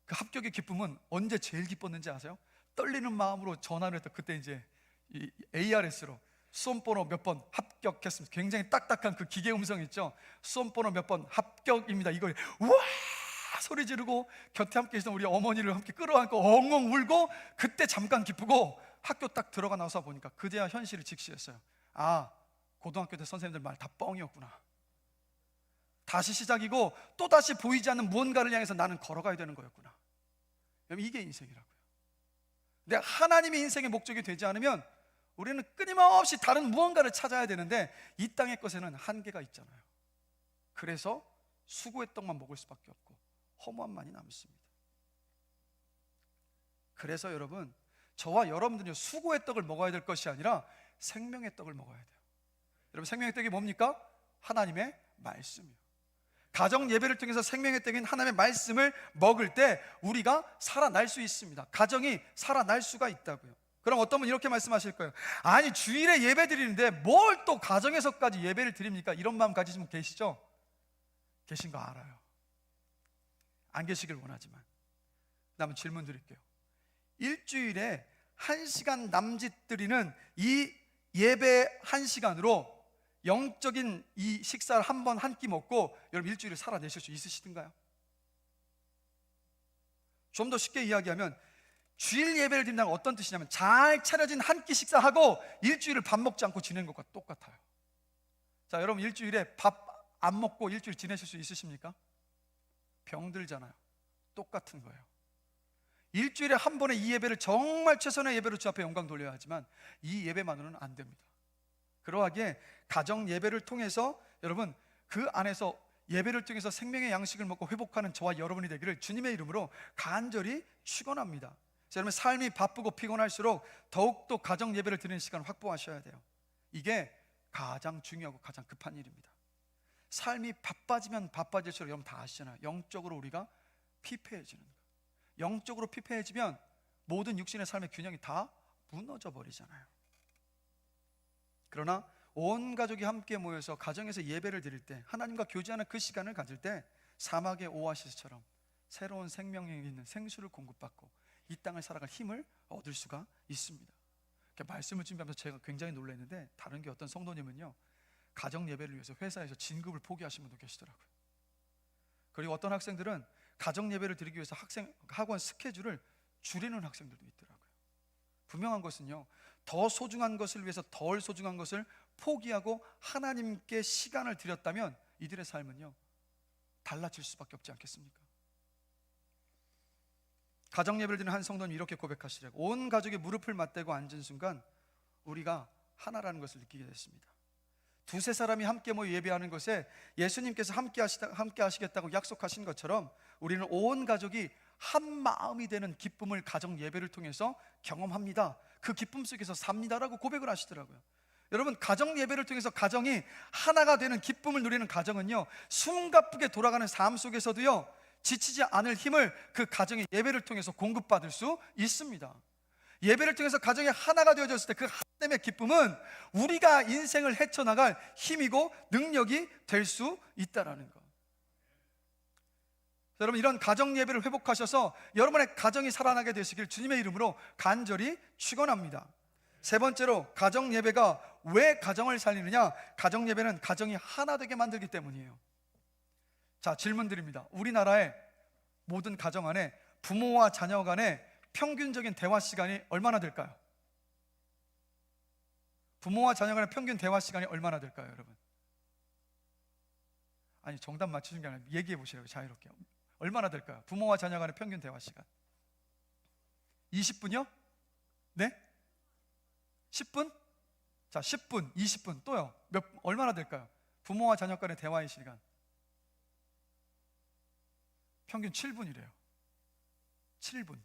그 합격의 기쁨은 언제 제일 기뻤는지 아세요? 떨리는 마음으로 전화를 했다. 그때 이제 이 ARS로 수험번호 몇 번 합격했습니다. 굉장히 딱딱한 그 기계 음성 있죠? 수험번호 몇 번 합격입니다. 이걸 우와 소리 지르고 곁에 함께 있던 우리 어머니를 함께 끌어안고 엉엉 울고 그때 잠깐 기쁘고 학교 딱 들어가 나서 보니까 그제야 현실을 직시했어요. 아, 고등학교 때 선생님들 말 다 뻥이었구나. 다시 시작이고 또다시 보이지 않는 무언가를 향해서 나는 걸어가야 되는 거였구나. 이게 인생이라고요. 근데 하나님의 인생의 목적이 되지 않으면 우리는 끊임없이 다른 무언가를 찾아야 되는데 이 땅의 것에는 한계가 있잖아요. 그래서 수고의 떡만 먹을 수밖에 없고 허무함만이 남습니다. 그래서 여러분, 저와 여러분들이 수고의 떡을 먹어야 될 것이 아니라 생명의 떡을 먹어야 돼요. 여러분, 생명의 떡이 뭡니까? 하나님의 말씀이요. 가정 예배를 통해서 생명의 떡인 하나님의 말씀을 먹을 때 우리가 살아날 수 있습니다. 가정이 살아날 수가 있다고요. 그럼 어떤 분 이렇게 말씀하실 거예요. 아니, 주일에 예배 드리는데 뭘 또 가정에서까지 예배를 드립니까? 이런 마음 가지신 분 계시죠? 계신 거 알아요. 안 계시길 원하지만. 그다음에 질문 드릴게요. 일주일에 1시간 남짓 드리는 이 예배 1시간으로 영적인 이 식사를 한 번 한 끼 먹고 여러분 일주일을 살아내실 수 있으시든가요? 좀 더 쉽게 이야기하면 주일 예배를 드린다는 건 어떤 뜻이냐면 잘 차려진 한 끼 식사하고 일주일을 밥 먹지 않고 지내는 것과 똑같아요. 자, 여러분 일주일에 밥 안 먹고 일주일 지내실 수 있으십니까? 병들잖아요. 똑같은 거예요. 일주일에 한 번에 이 예배를 정말 최선의 예배로 주 앞에 영광 돌려야 하지만 이 예배만으로는 안 됩니다. 그러하기에 가정 예배를 통해서 여러분 그 안에서 예배를 통해서 생명의 양식을 먹고 회복하는 저와 여러분이 되기를 주님의 이름으로 간절히 축원합니다. 여러분, 삶이 바쁘고 피곤할수록 더욱더 가정 예배를 드리는 시간을 확보하셔야 돼요. 이게 가장 중요하고 가장 급한 일입니다. 삶이 바빠지면 바빠질수록 여러분 다 아시잖아요. 영적으로 우리가 피폐해지는 거예요. 영적으로 피폐해지면 모든 육신의 삶의 균형이 다 무너져 버리잖아요. 그러나 온 가족이 함께 모여서 가정에서 예배를 드릴 때, 하나님과 교제하는 그 시간을 가질 때 사막의 오아시스처럼 새로운 생명력이 있는 생수를 공급받고 이 땅을 살아갈 힘을 얻을 수가 있습니다. 말씀을 준비하면서 제가 굉장히 놀랐는데, 다른 게 어떤 성도님은요, 가정 예배를 위해서 회사에서 진급을 포기하신 분도 계시더라고요. 그리고 어떤 학생들은 가정 예배를 드리기 위해서 학원 스케줄을 줄이는 학생들도 있더라고요. 분명한 것은요, 더 소중한 것을 위해서 덜 소중한 것을 포기하고 하나님께 시간을 드렸다면 이들의 삶은요 달라질 수밖에 없지 않겠습니까? 가정 예배를 드리는 한 성도님 이렇게 고백하시더라고요. 온 가족이 무릎을 맞대고 앉은 순간 우리가 하나라는 것을 느끼게 됐습니다. 두세 사람이 함께 모여 예배하는 것에 예수님께서 함께 하시겠다고 약속하신 것처럼 우리는 온 가족이 한 마음이 되는 기쁨을 가정 예배를 통해서 경험합니다. 그 기쁨 속에서 삽니다라고 고백을 하시더라고요. 여러분, 가정 예배를 통해서 가정이 하나가 되는 기쁨을 누리는 가정은요, 숨가쁘게 돌아가는 삶 속에서도요 지치지 않을 힘을 그 가정의 예배를 통해서 공급받을 수 있습니다. 예배를 통해서 가정이 하나가 되어졌을 때 그 하나님의 기쁨은 우리가 인생을 헤쳐나갈 힘이고 능력이 될 수 있다라는 것. 여러분, 이런 가정 예배를 회복하셔서 여러분의 가정이 살아나게 되시길 주님의 이름으로 간절히 축원합니다. 세 번째로, 가정 예배가 왜 가정을 살리느냐? 가정 예배는 가정이 하나 되게 만들기 때문이에요. 자, 질문 드립니다. 우리나라의 모든 가정 안에 부모와 자녀 간의 평균적인 대화 시간이 얼마나 될까요? 부모와 자녀 간의 평균 대화 시간이 얼마나 될까요, 여러분? 아니, 정답 맞추는 게 아니라 얘기해 보시라고요, 자유롭게. 얼마나 될까요? 부모와 자녀 간의 평균 대화 시간 20분이요? 네? 10분? 자, 10분, 20분, 또요? 얼마나 될까요? 부모와 자녀 간의 대화의 시간 평균 7분이래요. 7분.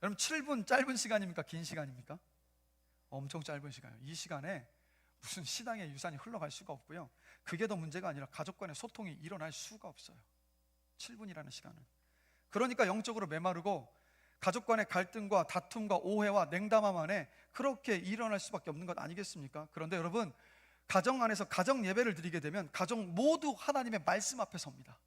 여러분, 7분 짧은 시간입니까? 긴 시간입니까? 엄청 짧은 시간이에요. 이 시간에 무슨 신앙의 유산이 흘러갈 수가 없고요, 그게 더 문제가 아니라 가족 간의 소통이 일어날 수가 없어요. 7분이라는 시간은. 그러니까 영적으로 메마르고 가족 간의 갈등과 다툼과 오해와 냉담함 안에 그렇게 일어날 수밖에 없는 것 아니겠습니까? 그런데 여러분, 가정 안에서 가정 예배를 드리게 되면 가족 모두 하나님의 말씀 앞에 섭니다.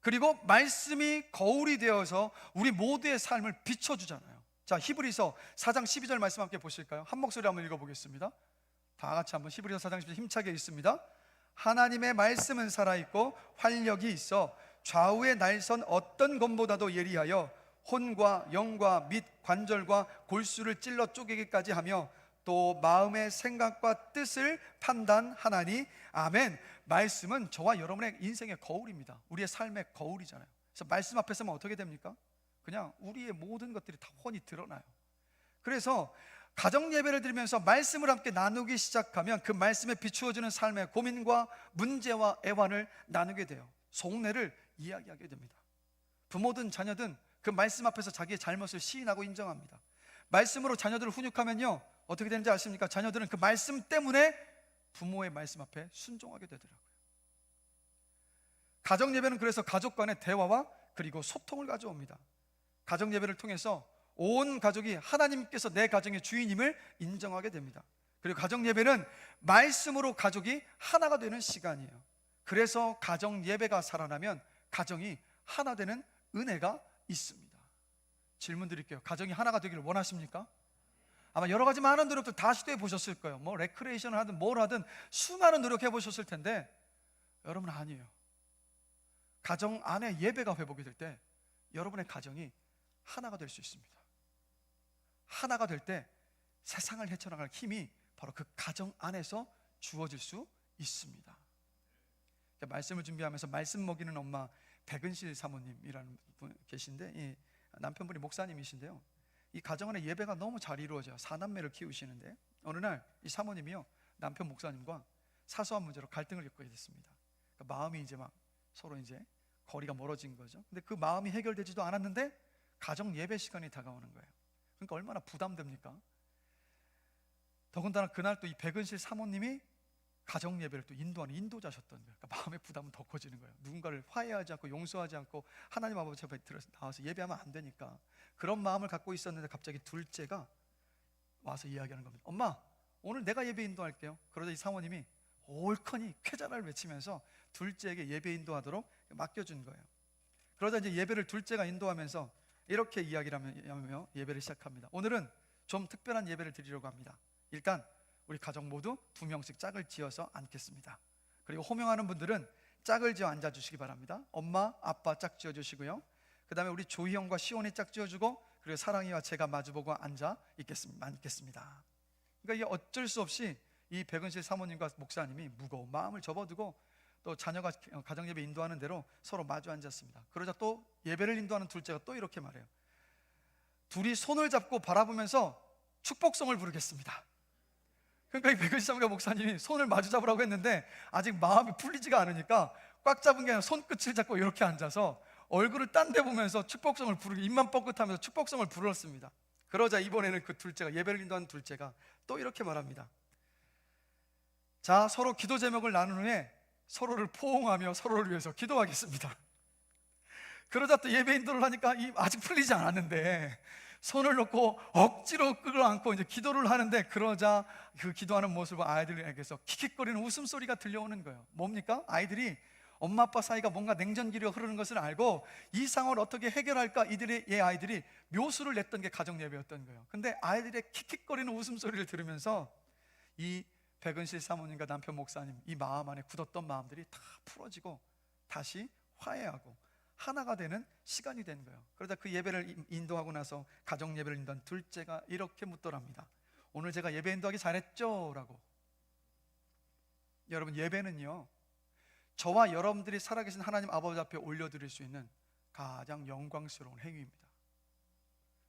그리고 말씀이 거울이 되어서 우리 모두의 삶을 비춰주잖아요. 자, 히브리서 4장 12절 말씀 함께 보실까요? 한 목소리 한번 읽어보겠습니다. 다 같이 한번 히브리서 4장 12절 힘차게 읽습니다. 하나님의 말씀은 살아있고 활력이 있어 좌우의 날선 어떤 검보다도 예리하여 혼과 영과 및 관절과 골수를 찔러 쪼개기까지 하며 또 마음의 생각과 뜻을 판단하나니. 아멘. 말씀은 저와 여러분의 인생의 거울입니다. 우리의 삶의 거울이잖아요. 그래서 말씀 앞에 서면 어떻게 됩니까? 그냥 우리의 모든 것들이 다 훤히 드러나요. 그래서 가정 예배를 드리면서 말씀을 함께 나누기 시작하면 그 말씀에 비추어지는 삶의 고민과 문제와 애환을 나누게 돼요. 속내를 이야기하게 됩니다. 부모든 자녀든 그 말씀 앞에서 자기의 잘못을 시인하고 인정합니다. 말씀으로 자녀들을 훈육하면요, 어떻게 되는지 아십니까? 자녀들은 그 말씀 때문에 부모의 말씀 앞에 순종하게 되더라고요. 가정 예배는 그래서 가족 간의 대화와 그리고 소통을 가져옵니다. 가정 예배를 통해서 온 가족이 하나님께서 내 가정의 주인임을 인정하게 됩니다. 그리고 가정 예배는 말씀으로 가족이 하나가 되는 시간이에요. 그래서 가정 예배가 살아나면 가정이 하나 되는 은혜가 있습니다. 질문 드릴게요. 가정이 하나가 되기를 원하십니까? 아마 여러 가지 많은 노력들 다 시도해 보셨을 거예요. 뭐 레크레이션을 하든 뭘 하든 수많은 노력해 보셨을 텐데, 여러분 아니에요. 가정 안에 예배가 회복이 될 때 여러분의 가정이 하나가 될 수 있습니다. 하나가 될 때 세상을 헤쳐나갈 힘이 바로 그 가정 안에서 주어질 수 있습니다. 말씀을 준비하면서 말씀 먹이는 엄마 백은실 사모님이라는 분 계신데, 이 남편분이 목사님이신데요, 이 가정 안에 예배가 너무 잘 이루어져요. 4남매를 키우시는데 어느 날 이 사모님이요, 남편 목사님과 사소한 문제로 갈등을 겪게 됐습니다. 그러니까 마음이 이제 막 서로 이제 거리가 멀어진 거죠. 근데 그 마음이 해결되지도 않았는데 가정 예배 시간이 다가오는 거예요. 그러니까 얼마나 부담됩니까? 더군다나 그날 또 이 백은실 사모님이 가정 예배를 또 인도하는 인도자셨던 거예요. 그러니까 마음의 부담은 더 커지는 거예요. 누군가를 화해하지 않고 용서하지 않고 하나님 아버지 앞에 나와서 예배하면 안 되니까 그런 마음을 갖고 있었는데 갑자기 둘째가 와서 이야기하는 겁니다. 엄마, 오늘 내가 예배 인도할게요. 그러자 이 사모님이 올커니 쾌자를 외치면서 둘째에게 예배 인도하도록 맡겨준 거예요. 그러다 이제 예배를 둘째가 인도하면서 이렇게 이야기를 하며 예배를 시작합니다. 오늘은 좀 특별한 예배를 드리려고 합니다. 일단 우리 가족 모두 2명씩 짝을 지어서 앉겠습니다. 그리고 호명하는 분들은 짝을 지어 앉아주시기 바랍니다. 엄마, 아빠 짝 지어주시고요. 그 다음에 우리 조희 형과 시온이 짝 지어주고, 그리고 사랑이와 제가 마주보고 앉아 있겠습니다. 그러니까 이게 어쩔 수 없이 이 백은실 사모님과 목사님이 무거운 마음을 접어두고 또 자녀가 가정예배 인도하는 대로 서로 마주 앉았습니다. 그러자 또 예배를 인도하는 둘째가 또 이렇게 말해요. 둘이 손을 잡고 바라보면서 축복성을 부르겠습니다. 그러니까 이 백은실 사모님과 목사님이 손을 마주 잡으라고 했는데 아직 마음이 풀리지가 않으니까 꽉 잡은 게 아니라 손끝을 잡고 이렇게 앉아서 얼굴을 딴 데 보면서 축복성을 부르기, 입만 뻐끗하면서 축복성을 불렀습니다. 그러자 이번에는 그 둘째가, 예배를 인도하는 둘째가 또 이렇게 말합니다. 자, 서로 기도 제목을 나눈 후에 서로를 포옹하며 서로를 위해서 기도하겠습니다. 그러자 또 예배 인도를 하니까 아직 풀리지 않았는데 손을 놓고 억지로 끌어안고 이제 기도를 하는데, 그러자 그 기도하는 모습을 아이들에게서 킥킥거리는 웃음소리가 들려오는 거예요. 뭡니까? 아이들이 엄마 아빠 사이가 뭔가 냉전기류가 흐르는 것을 알고 이 상황을 어떻게 해결할까 이들의 아이들이 묘수를 냈던 게 가정 예배였던 거예요. 근데 아이들의 킥킥거리는 웃음소리를 들으면서 이 백은실 사모님과 남편 목사님, 이 마음 안에 굳었던 마음들이 다 풀어지고 다시 화해하고 하나가 되는 시간이 된 거예요. 그러다 그 예배를 인도하고 나서 가정 예배를 인도한 둘째가 이렇게 묻더랍니다. 오늘 제가 예배 인도하기 잘했죠? 라고. 여러분, 예배는요, 저와 여러분들이 살아계신 하나님 아버지 앞에 올려드릴 수 있는 가장 영광스러운 행위입니다.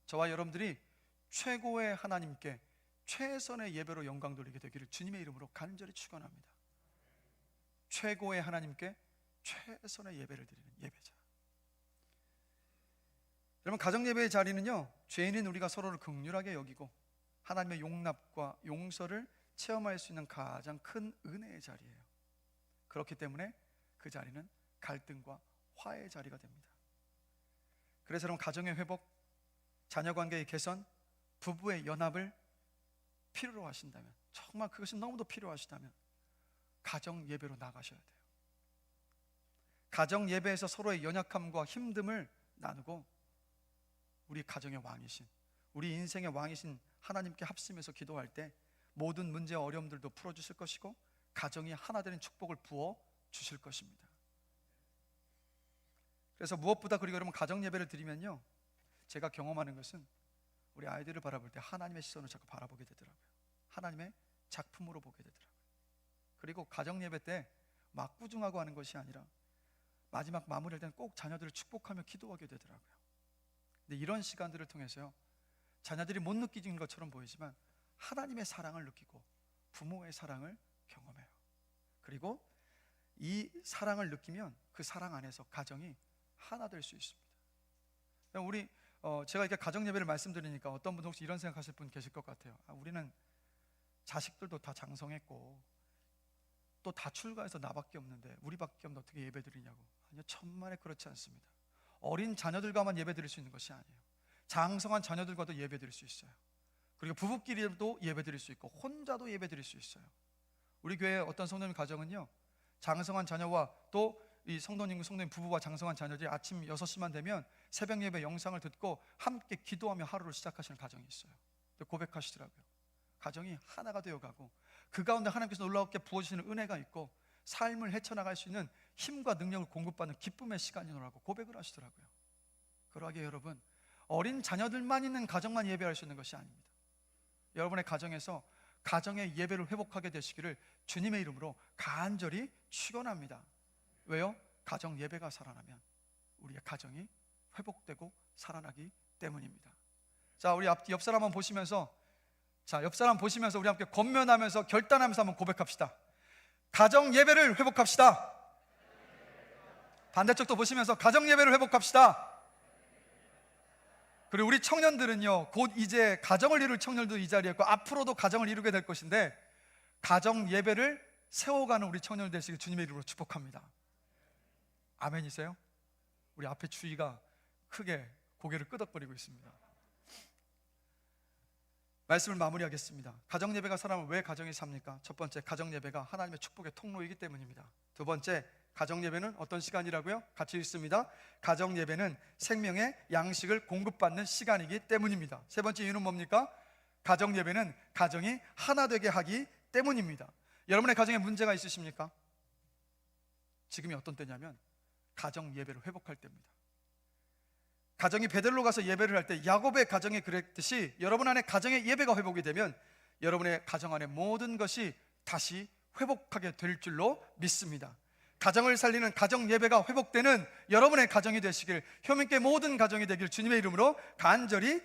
저와 여러분들이 최고의 하나님께 최선의 예배로 영광 돌리게 되기를 주님의 이름으로 간절히 축원합니다. 최고의 하나님께 최선의 예배를 드리는 예배자. 여러분, 가정 예배의 자리는요, 죄인인 우리가 서로를 긍휼하게 여기고 하나님의 용납과 용서를 체험할 수 있는 가장 큰 은혜의 자리예요. 그렇기 때문에 그 자리는 갈등과 화해의 자리가 됩니다. 그래서 여러분, 가정의 회복, 자녀관계의 개선, 부부의 연합을 필요로 하신다면, 정말 그것이 너무도 필요하시다면 가정 예배로 나가셔야 돼요. 가정 예배에서 서로의 연약함과 힘듦을 나누고 우리 가정의 왕이신, 우리 인생의 왕이신 하나님께 합심해서 기도할 때 모든 문제와 어려움들도 풀어주실 것이고 가정이 하나 되는 축복을 부어 주실 것입니다. 그래서 무엇보다, 그리고 여러분, 가정 예배를 드리면요, 제가 경험하는 것은 우리 아이들을 바라볼 때 하나님의 시선을 자꾸 바라보게 되더라고요. 하나님의 작품으로 보게 되더라고요. 그리고 가정 예배 때 막구중하고 하는 것이 아니라 마지막 마무리할 때는 꼭 자녀들을 축복하며 기도하게 되더라고요. 근데 이런 시간들을 통해서요, 자녀들이 못 느끼는 것처럼 보이지만 하나님의 사랑을 느끼고 부모의 사랑을 경험해요. 그리고 이 사랑을 느끼면 그 사랑 안에서 가정이 하나 될 수 있습니다. 우리 제가 이렇게 가정 예배를 말씀드리니까 어떤 분 혹시 이런 생각하실 분 계실 것 같아요. 우리는 자식들도 다 장성했고 또 다 출가해서 나밖에 없는데 우리밖에 없는데 어떻게 예배 드리냐고. 아니요, 천만에 그렇지 않습니다. 어린 자녀들과만 예배 드릴 수 있는 것이 아니에요. 장성한 자녀들과도 예배 드릴 수 있어요. 그리고 부부끼리도 예배 드릴 수 있고 혼자도 예배 드릴 수 있어요. 우리 교회 어떤 성도님 가정은요, 장성한 자녀와 또 이 성도님 부부와 장성한 자녀들이 아침 6시만 되면 새벽 예배 영상을 듣고 함께 기도하며 하루를 시작하시는 가정이 있어요. 고백하시더라고요. 가정이 하나가 되어가고 그 가운데 하나님께서 놀랍게 부어주시는 은혜가 있고 삶을 헤쳐나갈 수 있는 힘과 능력을 공급받는 기쁨의 시간이라고 고백을 하시더라고요. 그러하게 여러분, 어린 자녀들만 있는 가정만 예배할 수 있는 것이 아닙니다. 여러분의 가정에서 가정의 예배를 회복하게 되시기를 주님의 이름으로 간절히 축원합니다. 왜요? 가정 예배가 살아나면 우리의 가정이 회복되고 살아나기 때문입니다. 자, 우리 옆 사람 한번 보시면서, 옆 사람 보시면서 우리 함께 권면하면서 결단하면서 한번 고백합시다. 가정 예배를 회복합시다. 반대쪽도 보시면서 가정 예배를 회복합시다. 그리고 우리 청년들은요, 곧 이제 가정을 이룰 청년도 이 자리에 있고 앞으로도 가정을 이루게 될 것인데 가정 예배를 세워가는 우리 청년들 되시길 주님의 이름으로 축복합니다. 아멘이세요? 우리 앞에 주위가 크게 고개를 끄덕거리고 있습니다. 말씀을 마무리하겠습니다. 가정예배가 살아면 왜 가정이 삽니까? 첫 번째, 가정예배가 하나님의 축복의 통로이기 때문입니다. 두 번째, 가정예배는 어떤 시간이라고요? 같이 읽습니다. 가정예배는 생명의 양식을 공급받는 시간이기 때문입니다. 세 번째 이유는 뭡니까? 가정예배는 가정이 하나 되게 하기 때문입니다. 여러분의 가정에 문제가 있으십니까? 지금이 어떤 때냐면 가정예배를 회복할 때입니다. 가정이 베델로 가서 예배를 할 때 야곱의 가정에 그랬듯이 여러분 안에 가정의 예배가 회복이 되면 여러분의 가정 안에 모든 것이 다시 회복하게 될 줄로 믿습니다. 가정을 살리는 가정 예배가 회복되는 여러분의 가정이 되시길, 효민께 모든 가정이 되길 주님의 이름으로 간절히